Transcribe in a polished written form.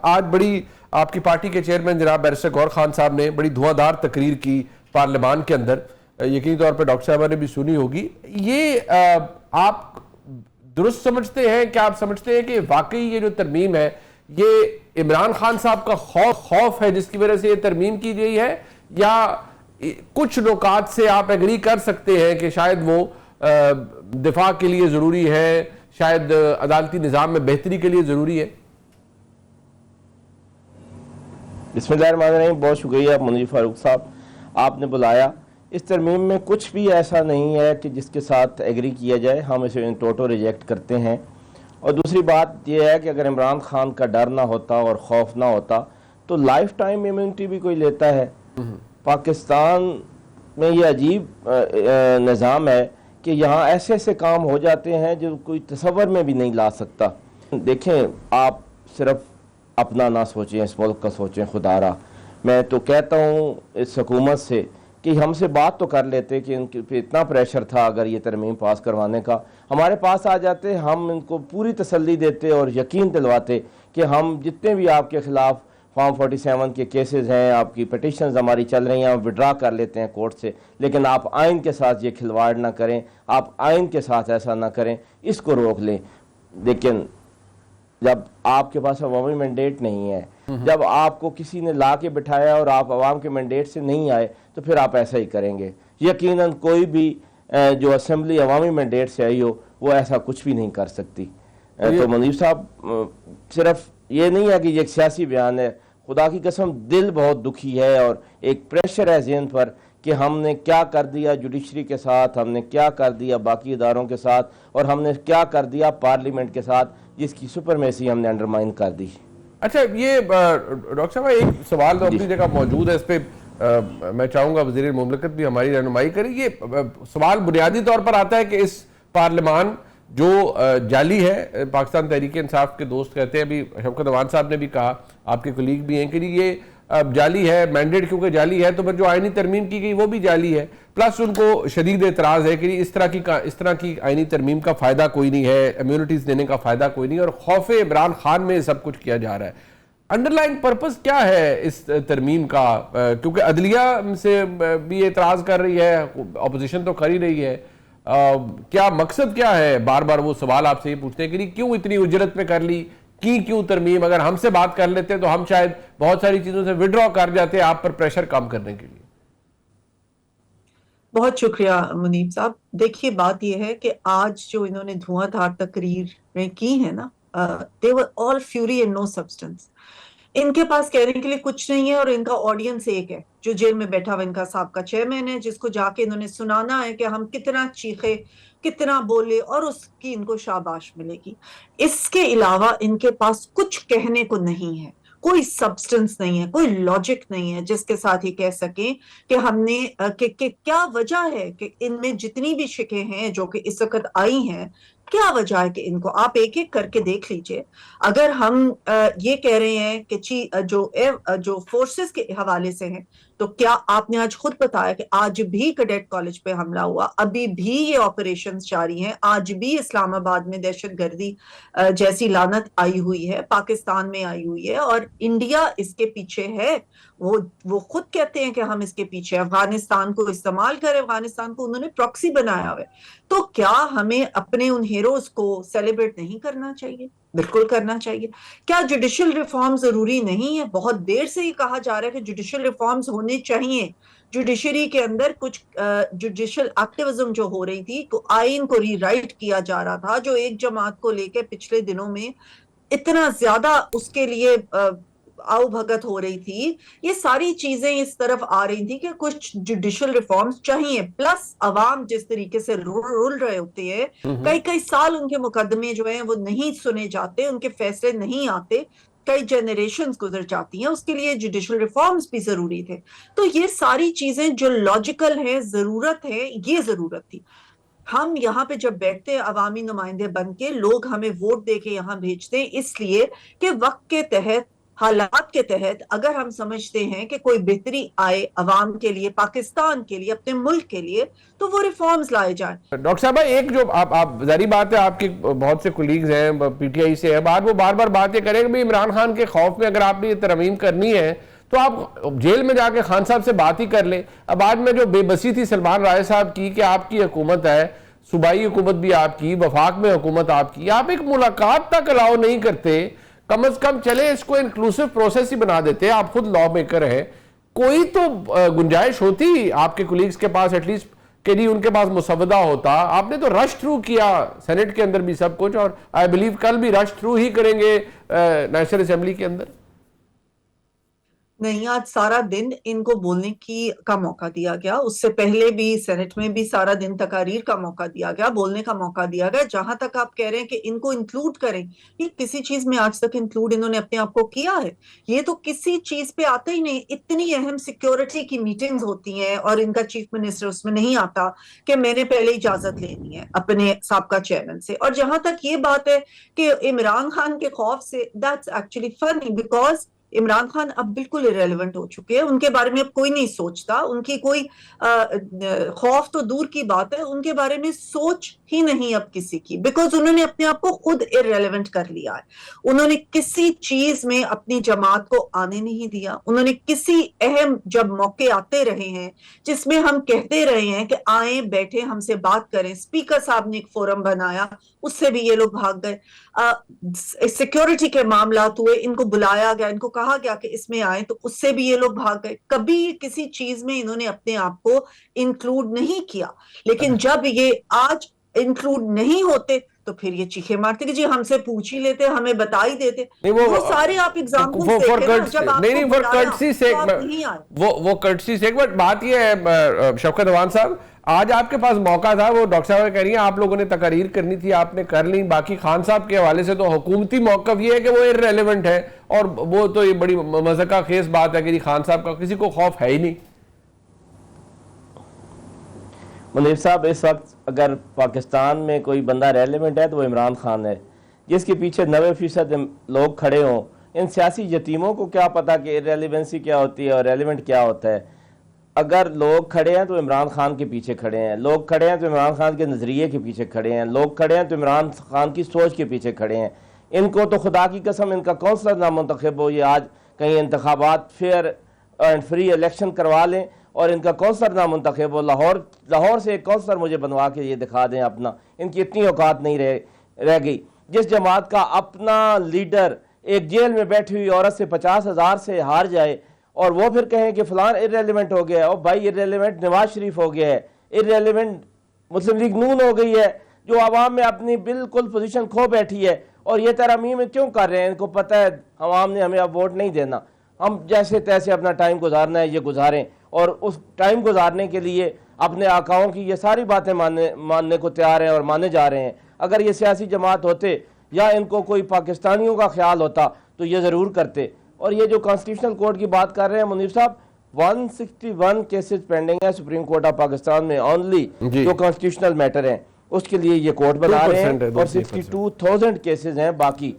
आज बड़ी आपकी पार्टी के चेयरमैन जनाब बैरिस्टर गौहर खान साहब ने बड़ी धुआंधार तकरीर की पार्लियामान के अंदर, यकीनी तौर पर डॉक्टर साहबा ने भी सुनी होगी। ये आप दुरुस्त समझते हैं? क्या आप समझते हैं कि वाकई ये जो तरमीम है ये इमरान खान साहब का खौफ है जिसकी वजह से ये तरमीम की गई है, या कुछ नुकात से आप एग्री कर सकते हैं कि शायद वो दिफा के लिए ज़रूरी है, शायद अदालती निज़ाम में बेहतरी के लिए ज़रूरी है? बिस्मिल्लाहिर्रहमानिर्रहीम। बहुत शुक्रिया मुनीर फारूक साहब, आपने बुलाया। इस तरमीम में कुछ भी ऐसा नहीं है कि जिसके साथ एग्री किया जाए, हम इसे इन टोटो रिजेक्ट करते हैं। और दूसरी बात यह है कि अगर इमरान खान का डर ना होता और खौफ ना होता तो लाइफ टाइम इम्यूनिटी भी कोई लेता है। पाकिस्तान में ये अजीब निज़ाम है कि यहाँ ऐसे ऐसे काम हो जाते हैं जो कोई तसव्वुर में भी नहीं ला सकता। देखें, आप सिर्फ अपना ना सोचें, इस मुल्क का सोचें। खुदारा मैं तो कहता हूँ इस हुकूमत से कि हमसे बात तो कर लेते कि इनके पे इतना प्रेशर था, अगर ये तरमीम पास करवाने का हमारे पास आ जाते, हम इनको पूरी तसल्ली देते और यकीन दिलवाते कि हम जितने भी आपके ख़िलाफ़ फॉर्म 47 के केसेस हैं, आपकी पटिशन्स हमारी चल रही हैं, हम विड्रा कर लेते हैं कोर्ट से। लेकिन आप आइन के साथ ये खिलवाड़ ना करें, आप आइन के साथ ऐसा ना करें, इसको रोक लें। लेकिन जब आपके पास अवामी मैंडेट नहीं है, जब आपको किसी ने ला के बिठाया और आप अवाम के मैंडेट से नहीं आए, तो फिर आप ऐसा ही करेंगे। यकीनन कोई भी जो असेंबली अवामी मैंडेट से आई हो वो ऐसा कुछ भी नहीं कर सकती। तो मुनीर साहब, सिर्फ ये नहीं है कि ये एक सियासी बयान है, खुदा की कसम दिल बहुत दुखी है और एक प्रेशर है ज़हन पर कि हमने क्या कर दिया जुडिशरी के साथ, हमने क्या कर दिया बाकी इदारों के साथ, और हमने क्या कर दिया पार्लियामेंट के साथ, जिसकी सुपरमेसी हमने अंडरमाइन कर दी। अच्छा, ये डॉक्टर साहब एक सवाल तो अपनी जगह मौजूद है, इस पर मैं चाहूँगा वज़ीर मुमलिकत भी हमारी रहनुमाई करे। ये सवाल बुनियादी तौर पर आता है कि इस पार्लियामान जो जाली है, पाकिस्तान तहरीक इंसाफ के दोस्त कहते हैं, अभी शौकत अवान साहब ने भी कहा, आपके कुलीग भी हैं, कि ये जाली है, मैंडेट क्योंकि जाली है तो फिर जो आइनी तरमीम की गई वो भी जाली है। प्लस उनको शदीद एतराज़ है कि इस तरह की आइनी तरमीम का फ़ायदा कोई नहीं है, इम्यूनिटीज़ देने का फ़ायदा कोई नहीं, और खौफ इमरान खान में सब कुछ किया जा रहा है। अंडरलाइन पर्पस क्या है इस तरमीम का? क्योंकि अदलिया से भी एतराज़ कर रही है, अपोजिशन तो कर ही रही है। क्या मकसद क्या है? बार बार वो सवाल आपसे ये पूछते हैं कि क्यों इतनी उजरत में कर ली, क्यों तरमीम? अगर हमसे बात कर लेते तो हम शायद बहुत सारी चीजों से विड्रॉ कर जाते आप पर प्रेशर कम करने के लिए। बहुत शुक्रिया मुनीब साहब। देखिए, बात यह है कि आज जो इन्होंने धुआंधार तकरीरें की है ना, they were all fury and no substance. इनके पास कहने के लिए कुछ नहीं है और इनका ऑडियंस एक है जो जेल में बैठा हुआ इनका साहब चेयरमैन है, जिसको जाके इन्होंने सुनाना है कि हम कितना चीखे, कितना बोले, और उसकी इनको शाबाश मिलेगी। इसके अलावा इनके पास कुछ कहने को नहीं है, कोई सब्सटेंस नहीं है, कोई लॉजिक नहीं है जिसके साथ ही कह सके कि हमने कि क्या वजह है कि इनमें जितनी भी शिकें हैं जो कि इस वक्त आई हैं, क्या वजह है कि इनको आप एक एक करके देख लीजिए। अगर हम ये कह रहे हैं कि जो फोर्सेस के हवाले से हैं, तो क्या आपने आज खुद बताया कि आज भी कैडेट कॉलेज पे हमला हुआ, अभी भी ये ऑपरेशंस जारी हैं, आज भी इस्लामाबाद में दहशतगर्दी जैसी लानत आई हुई है, पाकिस्तान में आई हुई है, और इंडिया इसके पीछे है। वो खुद कहते हैं कि हम इसके पीछे, अफगानिस्तान को इस्तेमाल करें, अफगानिस्तान को उन्होंने प्रॉक्सी बनाया हुआ है। तो क्या हमें अपने उन हीरोज को सेलिब्रेट नहीं करना चाहिए? बिल्कुल करना चाहिए। क्या जुडिशियल रिफॉर्म जरूरी नहीं है? बहुत देर से ही कहा जा रहा है कि जुडिशियल रिफॉर्म्स होने चाहिए। जुडिशरी के अंदर कुछ जुडिशियल एक्टिविज्म जो हो रही थी, तो आइन को रीराइट किया जा रहा था, जो एक जमात को लेकर पिछले दिनों में इतना ज्यादा उसके लिए आओ भगत हो रही थी, ये सारी चीजें इस तरफ आ रही थी कि कुछ जुडिशियल रिफॉर्म्स चाहिए। प्लस अवाम जिस तरीके से रुल रहे होते हैं, कई कई साल उनके मुकदमे जो हैं वो नहीं सुने जाते, उनके फैसले नहीं आते, कई जनरेशंस गुजर जाती हैं, उसके लिए जुडिशियल रिफॉर्म्स भी जरूरी थे। तो ये सारी चीजें जो लॉजिकल है, जरूरत है, ये जरूरत थी। हम यहाँ पे जब बैठते हैं अवामी नुमाइंदे बन के, लोग हमें वोट दे के यहाँ भेजते हैं इसलिए कि वक्त के तहत हालात के तहत अगर हम समझते हैं कि कोई बेहतरी आए अवाम के लिए, पाकिस्तान के लिए, अपने मुल्क के लिए, तो वो रिफॉर्म्स लाए जाएं। डॉक्टर साहब एक जो आप जारी बात है, आपके बहुत से कुलीग्स हैं पीटीआई से है, वो बार बार बात ये करें कि इमरान खान के खौफ में अगर आपने ये तरमीम करनी है तो आप जेल में जाके खान साहब से बात ही कर लें। अब बाद में जो बेबसी थी सलमान राय साहब की कि आपकी हुकूमत है, सूबाई हुकूमत भी आपकी, वफाक में हुकूमत आपकी, आप एक मुलाकात तक अलाउ नहीं करते, कम अज कम चले इसको इंक्लूसिव प्रोसेस ही बना देते। आप खुद लॉ मेकर हैं, कोई तो गुंजाइश होती आपके कुलीग्स के पास एटलीस्ट कि नहीं उनके पास मुसवदा होता। आपने तो रश थ्रू किया सेनेट के अंदर भी सब कुछ, और आई बिलीव कल भी रश थ्रू ही करेंगे नेशनल असेंबली के अंदर। नहीं, आज सारा दिन इनको बोलने का मौका दिया गया, उससे पहले भी सेनेट में भी सारा दिन तकारीर का मौका दिया गया, बोलने का मौका दिया गया। जहां तक आप कह रहे हैं कि इनको इंक्लूड करें, ये किसी चीज में आज तक इंक्लूड इन्होंने अपने आप को किया है? ये तो किसी चीज पे आते ही नहीं। इतनी अहम सिक्योरिटी की मीटिंग्स होती हैं और इनका चीफ मिनिस्टर उसमें नहीं आता कि मैंने पहले इजाजत लेनी है अपने साबका चेयरमैन से। और जहां तक ये बात है कि इमरान खान के खौफ से, that's actually funny, because Imran Khan अब बिल्कुल इरेलेवेंट हो चुके हैं, उनके बारे में अब कोई नहीं सोचता, उनकी कोई खौफ तो दूर की बात है, उनके बारे में सोच ही नहीं अब किसी की, बिकॉज उन्होंने अपने आप को खुद इरेलेवेंट कर लिया है। उन्होंने किसी चीज में अपनी जमात को आने नहीं दिया। उन्होंने किसी अहम जब मौके आते रहे हैं जिसमें हम कहते रहे हैं कि आए बैठे हमसे बात करें, स्पीकर साहब ने एक फोरम बनाया, उससे भी ये लोग भाग गए। सिक्योरिटी के मामला हुए, इनको बुलाया गया, इनको कहा गया कि इसमें आए, तो उससे भी ये लोग भाग गए। कभी किसी चीज में इन्होंने अपने आप को इंक्लूड नहीं किया। लेकिन जब ये आज इंक्लूड नहीं होते तो फिर ये चीखे मारते कि जी हमसे पूछ ही लेते, हमें बता ही देते। वो सारे आप एग्जाम्पल वो कर्टसी से। बट बात ये है शौकत अवान साहब, आज आपके पास मौका था, वो डॉक्टर साहब कह रही हैं आप लोगों ने तकरीर करनी थी, आपने कर ली। बाकी खान साहब के हवाले से तो हुकूमती मौकफ ये है कि वो इर्रेलेवेंट है, और वो तो ये बड़ी मज़ाक़ खेज बात है कि खान साहब का किसी को खौफ है ही नहीं। मुनीर साहब, इस वक्त अगर पाकिस्तान में कोई बंदा रेलेवेंट है तो वो इमरान खान है, जिसके पीछे 90% लोग खड़े हों। इन सियासी यतीमों को क्या पता कि इरेलीवेंसी क्या होती है और रेलेवेंट क्या होता है। अगर लोग खड़े हैं तो इमरान खान के पीछे खड़े हैं, लोग खड़े हैं तो इमरान खान के नज़रिए के पीछे खड़े हैं, लोग खड़े हैं तो इमरान खान की सोच के पीछे खड़े हैं। इनको तो खुदा की कसम इनका कौंसलर नामुंतखब हो, ये आज कहीं इंतखाबात फेयर एंड फ्री इलेक्शन करवा लें और इनका कौंसलर नामुंतखब हो, लाहौर से एक कौंसलर मुझे बनवा के ये दिखा दें अपना। इनकी इतनी औकात नहीं रह गई। जिस जमात का अपना लीडर एक जेल में बैठी हुई औरत से 50,000 से हार जाए और वो फिर कहें कि फलान इर्रेलेवेंट हो गया है, और भाई इर्रेलेवेंट नवाज शरीफ हो गया है, इर्रेलेवेंट मुस्लिम लीग नून हो गई है, जो आवाम में अपनी बिल्कुल पोजीशन खो बैठी है। और ये तरमीम क्यों कर रहे हैं? इनको पता है आवाम ने हमें अब वोट नहीं देना, हम जैसे तैसे अपना टाइम गुजारना है, ये गुजारें। और उस टाइम गुजारने के लिए अपने आकाओं की ये सारी बातें मानने को तैयार हैं और माने जा रहे हैं। अगर ये सियासी जमात होते या इनको कोई पाकिस्तानियों का ख्याल होता तो ये ज़रूर करते। और ये जो कॉन्स्टिट्यूशनल कोर्ट की बात कर रहे हैं मुनीर साहब, 161 केसेस पेंडिंग है सुप्रीम कोर्ट ऑफ पाकिस्तान में, ओनली जो कॉन्स्टिट्यूशनल मैटर हैं उसके लिए ये कोर्ट बना रहे हैं, और 62,000 केसेस हैं बाकी